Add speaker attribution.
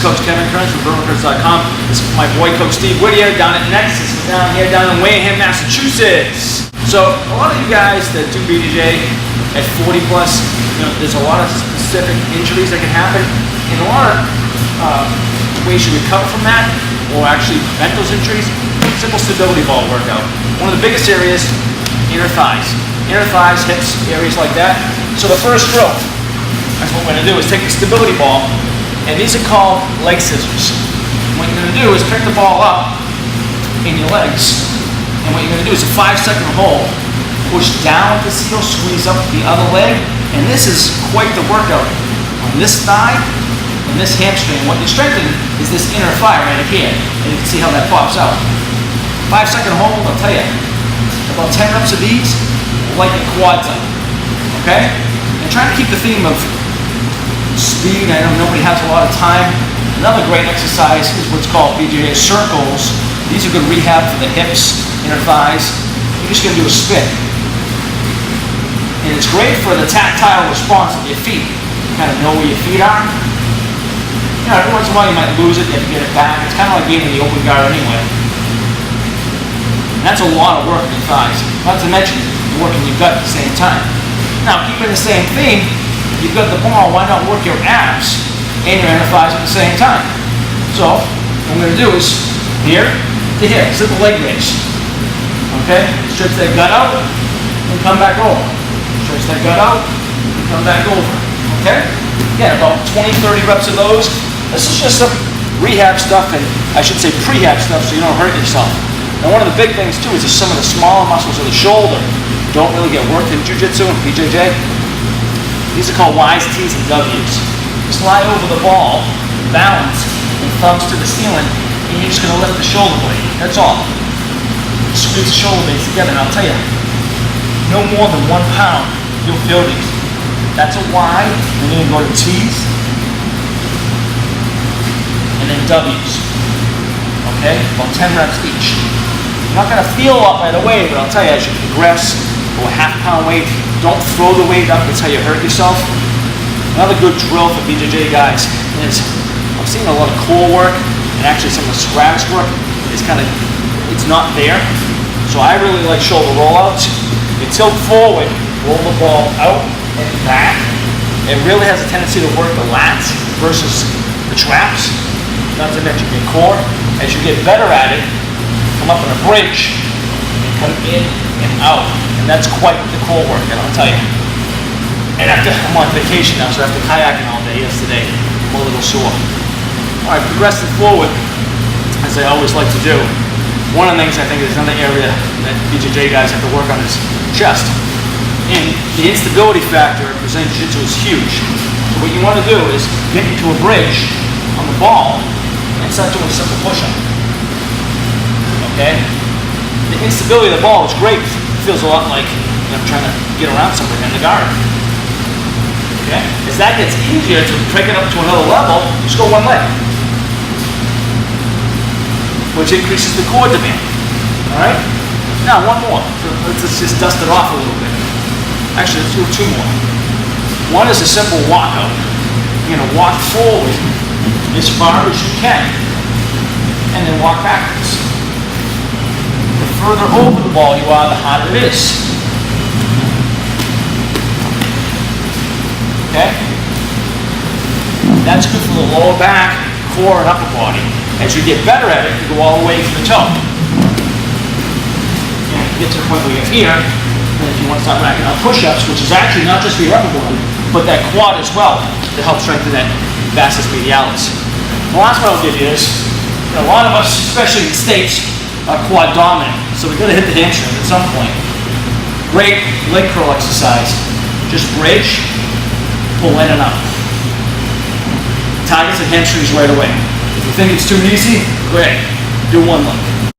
Speaker 1: Coach Kevin Kearns from BurmanCurse.com. This is my boy Coach Steve Whittier down at Nexus, down in Wareham, Massachusetts. So a lot of you guys that do BJJ at 40 plus, there's a lot of specific injuries that can happen, and a lot of ways you recover from that, or actually prevent those injuries. Simple stability ball workout. One of the biggest areas, inner thighs, hips, areas like that. So the first drill, that's what we're going to do, is take the stability ball, and these are called leg scissors. What you're going to do is pick the ball up in your legs, and what you're going to do is a 5-second hold, push down with the heel, squeeze up the other leg, and this is quite the workout on this thigh and this hamstring. What you're strengthening is this inner thigh right here, and you can see how that pops out. 5-second hold, I'll tell you, about 10 reps of these will light your quads up, okay? And try to keep the theme of speed. I know nobody has a lot of time. Another great exercise is what's called BJJ circles. These are good rehab for the hips, inner thighs. You're just going to do a spin. And it's great for the tactile response of your feet. You kind of know where your feet are. Every once in a while you might lose it, you have to get it back. It's kind of like being in the open guard anyway. And that's a lot of work in your thighs. Not to mention working your gut at the same time. Now, keeping the same theme, you've got the ball, why not work your abs and your inner thighs at the same time? So, what I'm going to do is, here to here, simple leg raise. Okay? Stretch that gut out, and come back over. Stretch that gut out, and come back over. Okay? Again, about 20-30 reps of those. This is just some rehab stuff, and I should say prehab stuff, so you don't hurt yourself. And one of the big things, too, is that some of the smaller muscles of the shoulder don't really get worked in jiu-jitsu and BJJ. These are called Y's, T's, and W's. Slide over the ball, balance, and thumbs to the ceiling, and you're just going to lift the shoulder blade. That's all. Squeeze the shoulder blades together, and I'll tell you, no more than 1 pound, you'll feel these. That's a Y, and then you go to T's, and then W's. Okay? About 10 reps each. You're not going to feel a lot right away, but I'll tell you, as you progress, or a half-pound weight, don't throw the weight up, that's how you hurt yourself. Another good drill for BJJ guys is, I'm seeing a lot of core work, and actually some of the scratch work is it's not there. So I really like shoulder rollouts. You tilt forward, roll the ball out and back. It really has a tendency to work the lats versus the traps, not to mention your core. As you get better at it, come up in a bridge, and come in and out. And that's quite the core work, and I'll tell you. And I'm on vacation now, so after kayaking all day yesterday, I'm a little sore. All right, progressing forward, as I always like to do. One of the things I think is another area that BJJ guys have to work on is chest. And the instability factor in Brazilian Jiu-Jitsu is huge. So what you want to do is get into a bridge on the ball and start doing a simple push-up. Okay? The instability of the ball is great. It feels a lot like I'm trying to get around something in the guard. Okay? As that gets easier to break it up to another level, just go one leg, which increases the core demand. Alright? Now, one more. So let's just dust it off a little bit. Actually, let's do 2 more. One is a simple walkout. You're going to walk forward as far as you can, and then walk backwards. The further over the ball you are, the harder it is. Okay? That's good for the lower back, core, and upper body. As you get better at it, you go all the way to the toe. And you get to the point where you're here, and if you want to start racking up push-ups, which is actually not just for your upper body, but that quad as well, to help strengthen that vastus medialis. The last one I'll give you is, a lot of us, especially in the States, are quad dominant, so we've got to hit the hamstring at some point. Great leg curl exercise. Just bridge, pull in and out. Targets the hamstrings right away. If you think it's too easy, great. Do one leg.